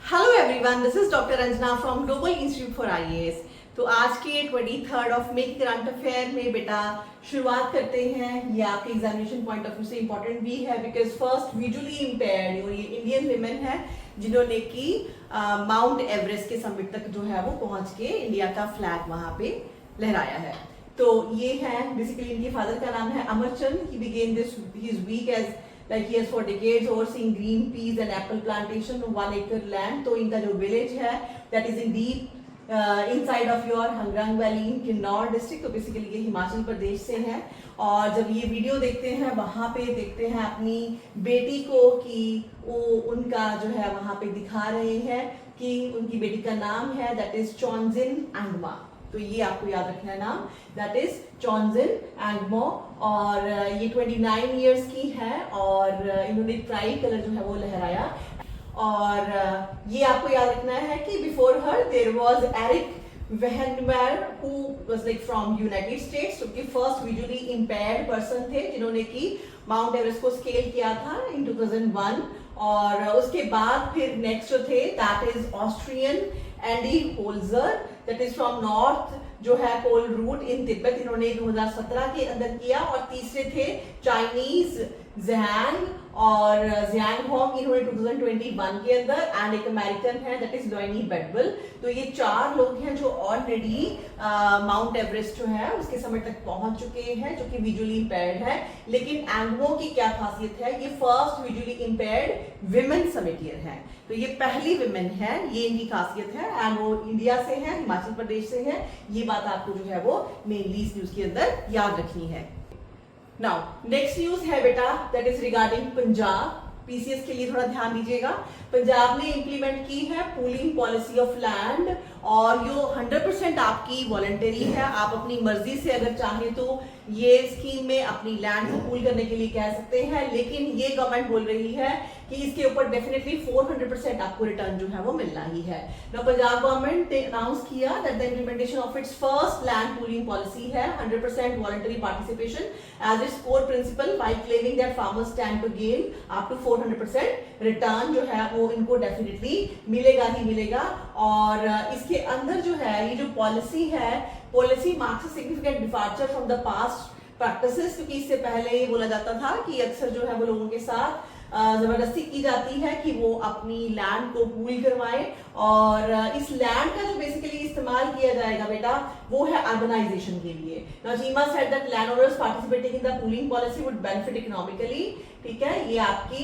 Hello everyone, this is doctor Ranjana from global institute for IAS. तो आज के 23 मई current affair में बेटा शुरुआत करते हैं। ये आपके एग्जामिनेशन पॉइंट ऑफ व्यू से इंपॉर्टेंट भी है बिकॉज फर्स्ट विजुअली इम्पेयर्ड और ये इंडियन विमेन है जिन्होंने की माउंट एवरेस्ट के समिट तक जो है वो पहुंच के इंडिया का फ्लैग वहां पे लहराया है। तो ये है बेसिकली, इनके फादर का नाम है Amarchand. He began this his week age like he has for decades overseeing green peas and apple plantation on 1 acre land। तो इनका जो विलेज है that is in deep inside of your Hangrang valley in Kinnaur district. तो basically ये हिमाचल प्रदेश से है और जब ये वीडियो देखते हैं वहां पे देखते हैं अपनी बेटी को कि वो उनका जो है वहां पे दिखा रहे हैं कि उनकी बेटी का नाम है दैट इज चॉन्जिन एंगमा। तो ये आपको याद रखना है नाम, दैट इज चॉन्जिन एंगमो। और ये 29 इयर्स की है और इन्होंने ट्राई कलर जो है वो लहराया। और ये आपको याद रखना है कि before her there was Eric Weihenmayer who was like from United States. जो कि फर्स्ट विजुअली इंपेयर्ड पर्सन थे जिन्होंने की माउंट एवरेस्ट को स्केल किया था इन 2001। और उसके बाद फिर नेक्स्ट जो थे that is Austrian Andy Holzer, that is from north जो है पोल रूट इन तिब्बत। इन्होंने 2017 के अंदर किया। और तीसरे थे चाइनीज ज़ैंग और ज़ियांग होंग, इन्होंने 2021 के अंदर। एंड एक अमेरिकन है दैट इज लोइनी बेडवेल। तो ये चार लोग हैं जो ऑलरेडी माउंट एवरेस्ट जो है उसके समिट तक पहुंच चुके हैं जो कि विजुअली इंपेयर्ड है। लेकिन एंगमो की क्या खासियत है, ये फर्स्ट विजुअली इंपेयर्ड विमेन समिटियर है। तो ये पहली विमेन है, ये इनकी खासियत है। एंड वो इंडिया से है, हिमाचल प्रदेश से है। ये बात आपको जो है वो मेनली इस न्यूज के अंदर याद रखनी है। नाउ नेक्स्ट न्यूज है बेटा that is regarding Punjab. PCS के लिए थोड़ा ध्यान दीजिएगा। पंजाब ने इंप्लीमेंट की है पूलिंग पॉलिसी ऑफ लैंड और जो 100% आपकी वॉलंटरी है। आप अपनी मर्जी से अगर चाहें तो ये स्कीम में अपनी लैंड को पूल करने के लिए कह सकते हैं। लेकिन ये गवर्नमेंट बोल रही है कि इसके ऊपर डेफिनेटली 400% आपको रिटर्न जो है वो मिलना ही है। नाउ पंजाब गवर्नमेंट ने अनाउंस किया that the implementation of its first land pooling policy है 100% voluntary participation as its core principle by claiming that farmers stand to gain up to 400% return जो है वो इनको डेफिनेटली मिलेगा ही मिलेगा। और इसके अंदर जो है ये जो पॉलिसी है, policy marks a significant departure from the past practices. क्योंकि इससे पहले ये बोला जाता था कि अक्सर जो है वो लोगों के साथ जबरदस्ती की जाती है कि वो अपनी लैंड को पूल करवाएं। और इस लैंड का जो बेसिकली इस्तेमाल किया जाएगा बेटा वो है अर्बनाइजेशन के लिए। Now Cheema said that land owners participating in the pooling policy would benefit economically. ठीक है, ये आपकी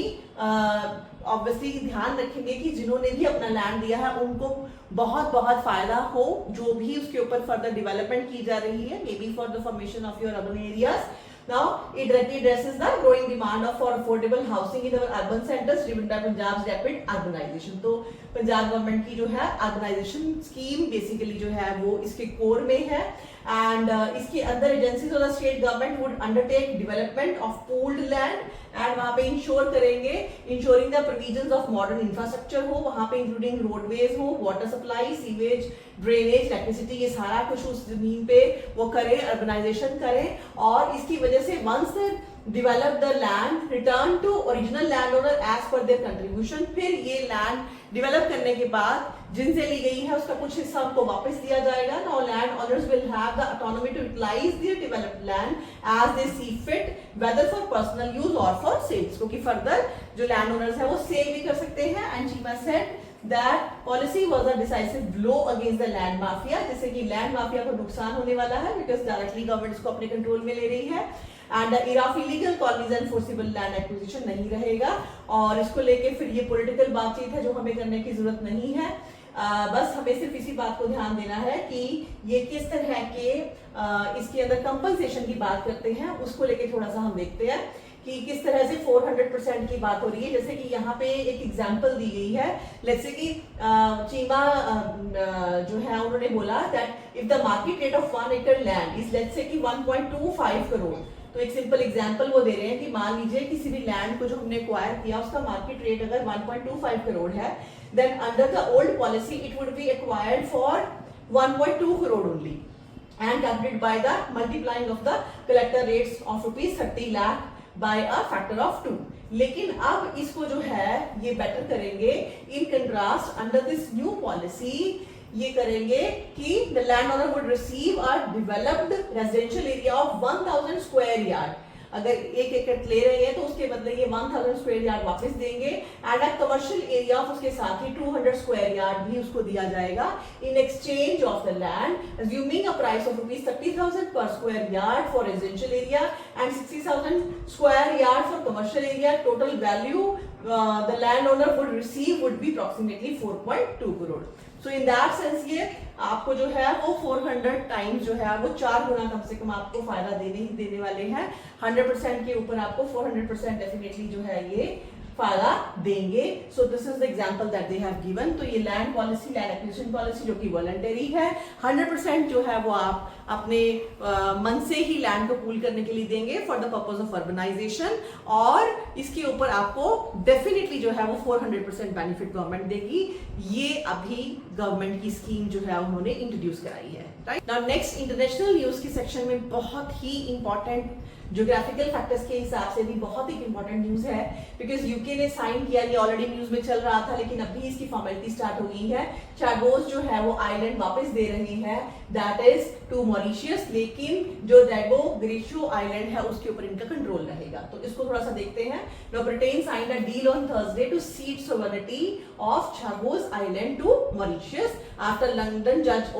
ऑब्वियसली ध्यान रखेंगे कि जिन्होंने भी अपना लैंड दिया है उनको बहुत बहुत फायदा हो जो भी उसके ऊपर फर्दर डेवलपमेंट की जा रही है, may be for the formation of your urban areas. Now, it directly addresses the growing demand for affordable housing in our urban centers driven by Punjab's rapid urbanization। तो पंजाब गवर्नमेंट की जो है urbanisation scheme basically जो है वो इसके core में है। एंड इसके अंदर agencies of the state government would undertake development of pooled land and वहां पे इंश्योर करेंगे ensuring the provisions of modern infrastructure हो वहां पे इंक्लूडिंग रोडवेज हो, water supply, sewage, drainage, electricity, ये सारा कुछ उस जमीन पे वो करें, अर्बनाइजेशन करें। और इसकी वजह से once develop the land, return to original landowner as per their contribution। फिर ये लैंड डेवलप करने के बाद जिनसे ली गई है उसका कुछ हिस्सा उनको वापस दिया जाएगा। Now land owners will have the autonomy to utilize their developed land as they see fit, whether for personal use or for sales। क्योंकि फर्दर जो लैंड ओनर्स है वो सेल भी कर सकते हैं। And Cheema said that policy was a decisive blow against the land mafia, जिससे कि लैंड माफिया को नुकसान होने वाला है बिकॉज डायरेक्टली गवर्नमेंट इसको अपने कंट्रोल में ले रही है। And era of illegal colonies and forcible land acquisition नहीं रहेगा। और इसको लेके फिर ये पॉलिटिकल बातचीत है जो हमें करने की जरूरत नहीं है। बस हमें सिर्फ इसी बात को ध्यान देना है कि ये किस तरह के इसके अंदर कंपनसेशन की बात करते हैं, उसको लेके थोड़ा सा हम देखते हैं कि किस तरह से 400% की बात हो रही है। जैसे कि यहाँ पे एक एग्जांपल दी गई है, जैसे कि चीमा जो है उन्होंने बोला that if the market rate of 1 acre land is let's say कि 1.25 करोड़। तो एक सिंपल एग्जांपल वो दे रहे हैं कि मान लीजिए किसी भी लैंड को जो हमने एक्वायर किया उसका मार्केट रेट अगर 1.25 करोड़ है, then under the old policy it would be acquired for 1.2 crore only and calculated by the multiplying of the collector rates of rupees 30 lakh by a factor of 2। लेकिन अब इसको जो है ये बेटर करेंगे, in contrast under this new policy ये करेंगे कि the land owner would receive a developed residential area of 1000 square yard. अगर 1 एकड़ ले रहे हैं तो उसके बदले ये 1000 स्क्वायर यार्ड वापस देंगे, and a commercial area of उसके साथ ही 200 स्क्वायर यार्ड भी उसको दिया जाएगा in exchange of the land, assuming a price of ₹30,000 पर square yard for residential area and 60,000 square yard for commercial area. Total value the landowner would receive would be approximately 4.2 crore. So in that sense ये आपको जो है वो 400 times जो है वो 4 गुना कम से कम आपको फायदा देने वाले हैं। 100% के ऊपर आपको 400% डेफिनेटली जो है ये फायदा देंगे। सो this is the example that they have given. तो ये land policy, land acquisition policy जो कि वॉलंटरी है, 100% जो है वो आप अपने मन से ही लैंड को पूल करने के लिए देंगे for the purpose of urbanisation, और इसके ऊपर आपको डेफिनेटली जो है वो 400% बेनिफिट गवर्नमेंट देगी। ये अभी गवर्नमेंट की स्कीम जो है उन्होंने इंट्रोड्यूस कराई है। Right now next international news के सेक्शन में बहुत ही इंपॉर्टेंट ज्योग्राफिकल फैक्टर्स के हिसाब से भी बहुत ही इंपॉर्टेंट न्यूज है, बिकॉज यूके ने साइन किया, ये ऑलरेडी न्यूज में चल रहा था लेकिन अभी इसकी फॉर्मेलिटी स्टार्ट हो गई है। चैगोस जो है वो आइलैंड वापस दे रहे हैं, दैट इज टू मॉरिशियस, लेकिन जो डैगो ग्रेशियो आइलैंड है उसके ऊपर इनका कंट्रोल रहेगा। तो इसको थोड़ा सा देखते हैं। Now Britain signed a deal on Thursday to cede sovereignty of Chagos island to Mauritius after London जज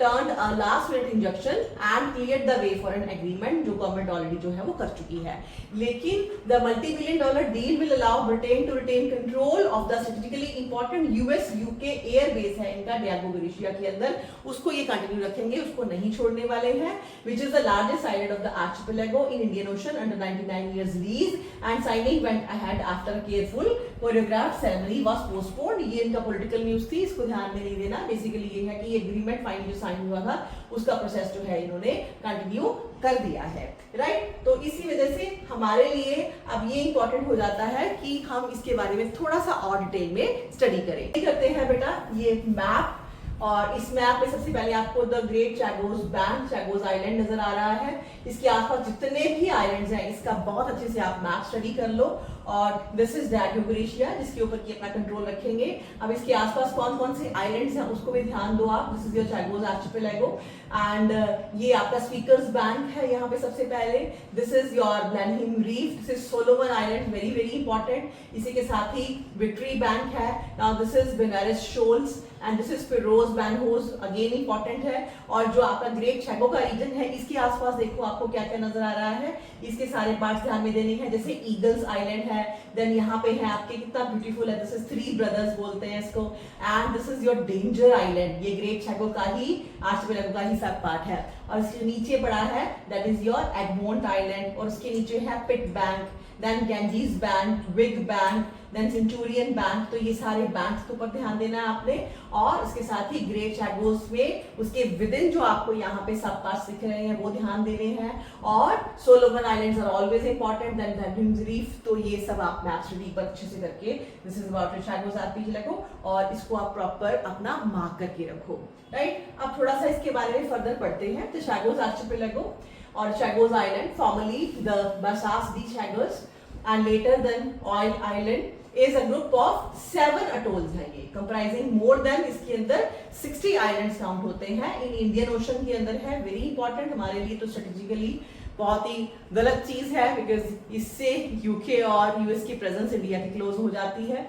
overturned a last minute injunction and cleared the way for an agreement जो गवर्नमेंट ऑलरेडी जो है वो कर चुकी है। लेकिन the multi-billion-dollar deal will allow Britain to retain control of the strategically important US UK air base है इनका डियागो ग्रेशिया के अंदर, उसको ये कंटिन्यू रखेंगे, उसको नहीं छोड़ने वाले हैं, which is the largest island of the archipelago in Indian Ocean under 99 years lease, and signing went ahead after a careful choreographed ceremony was postponed। ये इनका पॉलिटिकल न्यूज थी, इसको ध्यान में नहीं देना। बेसिकली ये है कि ये एग्रीमेंट फाइनल जो साइन हुआ था उसका प्रोसेस जो है इन्होंने कंटिन्यू कर दिया है। राइट, तो इसी वजह से हमारे लिए अब ये इंपॉर्टेंट हो जाता है कि हम इसके बारे में थोड़ा सा और डिटेल में स्टडी करें। करते हैं बेटा ये मैप, और इस मैप में सबसे पहले आपको द ग्रेट चैगोस बैंक, चैगोस आइलैंड नजर आ रहा है। इसके आसपास जितने भी आइलैंड्स हैं इसका बहुत अच्छे से आप मैप स्टडी कर लो। और दिस इज डैगो ग्रेशिया जिसके ऊपर की अपना कंट्रोल रखेंगे। अब इसके आसपास कौन कौन से आइलैंड्स हैं उसको भी ध्यान दो आप। This is your Chagos archipelago, and ये आपका स्पीकर्स बैंक है यहाँ पे सबसे पहले। This is your Blenheim reef, this is Solomon island, very very important. इसी के साथ ही विक्ट्री बैंक है। Now this is Benares shoals and this is Peros Banhos, again important है। और जो आपका ग्रेट चैगो का रीजन है इसके आसपास देखो आपको क्या क्या नजर आ रहा है, इसके सारे पार्ट्स ध्यान में देने हैं। जैसे ईगल्स आइलैंड है, देन यहाँ पे है आपके कितना ब्यूटीफुल है, दिस इज थ्री ब्रदर्स बोलते हैं इसको, and this is your danger island, ये ग्रेट चैगो का ही आर्चिपेलागो का ही सब पार्ट है। और इसके नीचे पड़ा है that is your Egmont island, और उसके नीचे है Pitt bank, then Ganges bank, Wig bank, then Centurion bank. तो ये सारे बैंक्स के ऊपर ध्यान देना है आपने। और इसके साथ ही ग्रेट चैगोस में उसके विद इन जो आपको यहाँ पे सब पार्ट्स दिख रहे हैं वो ध्यान देने हैं। और Solomon islands are always important, then Blenheim reef. तो ये सब आप मैप स्टडी पर अच्छे से करके, दिस इज अबाउट चैगोस आर्चिपेलागो, और इसको आप प्रॉपर अपना मार्क करके रखो। राइट, अब थोड़ा सा इसके बारे में फर्दर पढ़ते हैं। तो चैगोस आर्चिपेलागो और Chagos island, formerly the Bassas de Chagos and later then Oil Island is a group of 7 atolls है ये, comprising more than, इसके अंदर 60 islands काउंट होते हैं। इन इंडियन ओशन के अंदर है, वेरी इंपॉर्टेंट हमारे लिए तो स्ट्रेटेजिकली बहुत ही गलत चीज है, बिकॉज इससे यूके और यूएस की प्रेजेंस इंडिया की क्लोज हो जाती है।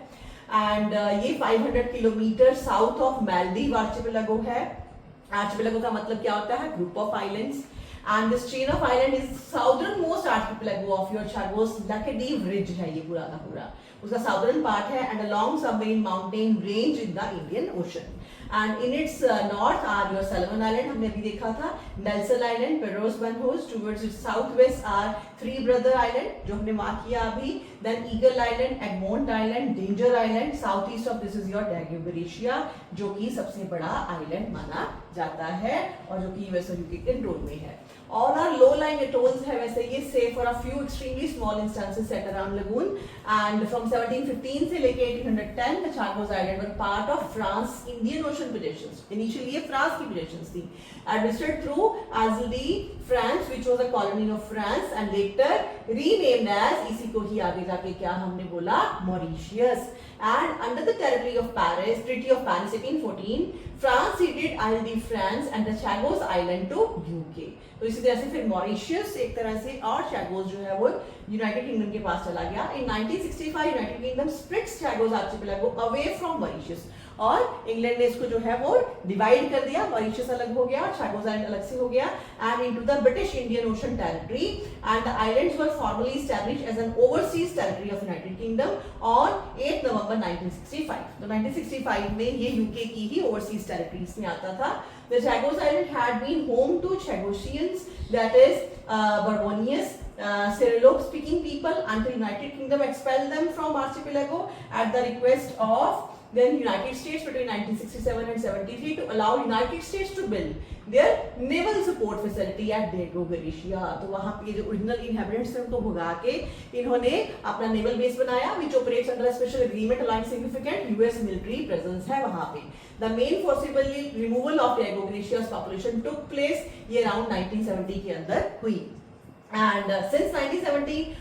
एंड ये 500 kilometre south of Maldives archipelago है। आर्चिपेलागो का मतलब क्या होता है, group of islands, and this chain of island is southernmost archipelago of your Chagos Laccadive ridge है ये पूरा का पूरा, उसका southern part है, and along submarine mountain range in the Indian Ocean, and in its north are your Solomon Island, हमने अभी देखा था, Nelson Island, Pedros Banhos, towards its southwest are Three Brother Island जो हमने मार्क किया अभी, then Eagle Island, Egmont Island, Danger Island, southeast of this is your Diago Gracia जो कि सबसे बड़ा आइलैंड माना जाता है और जो कि यूएस और यूके कंट्रोल में है। All our low-lying atolls have ऐसे ये save for a few extremely small instances set around lagoon. And from 1715 से लेके 1810 the Chagos Island were part of France Indian Ocean possessions. Initially ये France की possessions थी. Administered through Azalea, France, which was a colony of France, and later renamed as, इसी को ही आगे जाके क्या हमने बोला, Mauritius. And under the territory of Paris, Treaty of Paris 1814, France ceded Isle de France and the Chagos Island to UK. तो इसी तरह से फिर मॉरिशियस एक तरह से और चैगोस जो है वो यूनाइटेड किंगडम के पास चला गया. In 1965 United Kingdom splits Chagos archipelago away from Mauritius, और इंग्लैंड ने इसको जो है वो डिवाइड कर दिया. मॉरिशियस अलग हो गया और चैगोस आइलैंड अलग से हो गया and into the British Indian Ocean Territory, and the islands were formally established as an overseas territory of United Kingdom on 8 November 1965. तो 1965 में ये यूके की ही ओवरसीज टेरिटरीज में आता था. The Chagos Island had been home to Chagosians, that is Bourbonians, Cyrillo-speaking people, until United Kingdom expelled them from archipelago at the request of then United States between 1967 and 73 to allow United States to build their naval support facility at Diego Garcia. तो वहाँ पे जो original inhabitants थे उनको भगा के इन्होंने अपना naval base बनाया, which operates under a special agreement allowing significant US military presence है वहाँ पे. The main forcible removal of Diego Garcia's population took place ये around 1970 के अंदर हुई. And since 1971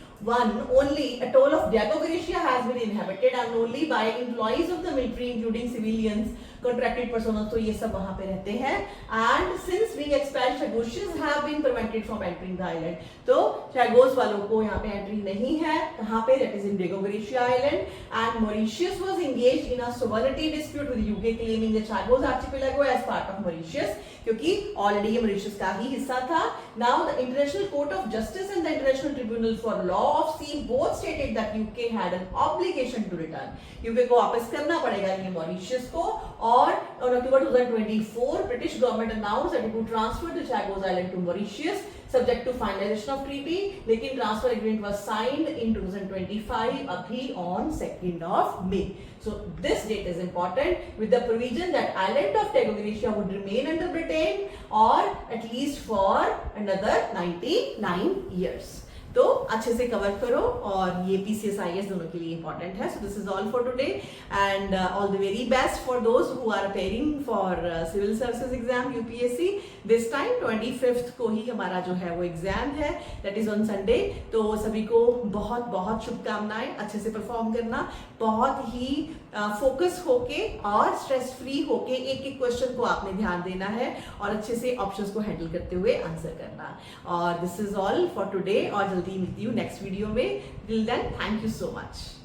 only atoll of Diego Garcia has been inhabited and only by employees of the military including civilians, contracted personnel, तो ये सब वहाँ पे रहते हैं. And since being expelled, Chagosians have been prevented from entering the island. तो Chagos वालों को यहाँ पे एंट्री नहीं है. कहाँ पे? That is in Diego Garcia Island. And Mauritius was engaged in a sovereignty dispute with UK claiming the Chagos archipelago as part of Mauritius, क्योंकि ऑलरेडी ये मॉरिशस का ही हिस्सा था. Now the International Court of Justice and the International Tribunal for Law of Sea both stated that UK had an obligation to return. UK को वापस करना पड़ेगा ये मॉरिशस को. और on October 2024 British government announced that it would transfer the Chagos Island to Mauritius subject to finalization of treaty. लेकिन transfer agreement was signed in 2025 अभी on 2nd of May. So this date is important with the provision that island of Diego Garcia would remain under Britain or at least for another 99 years. तो अच्छे से cover करो, और ये PCSIS दोनों के लिए इंपॉर्टेंट है. So this is all for today and all the very best for those who are appearing for civil services exam UPSC. This time 25th को ही हमारा जो है वो एग्जाम है, दैट इज ऑन संडे. तो सभी को बहुत बहुत शुभकामनाएं. अच्छे से परफॉर्म करना, बहुत ही फोकस होके और स्ट्रेस फ्री होके एक एक क्वेश्चन को आपने ध्यान देना है और अच्छे से ऑप्शंस को हैंडल करते हुए आंसर करना. और this is all for today, और जल्दी मिलती हूँ नेक्स्ट वीडियो में. Till then, thank you so much.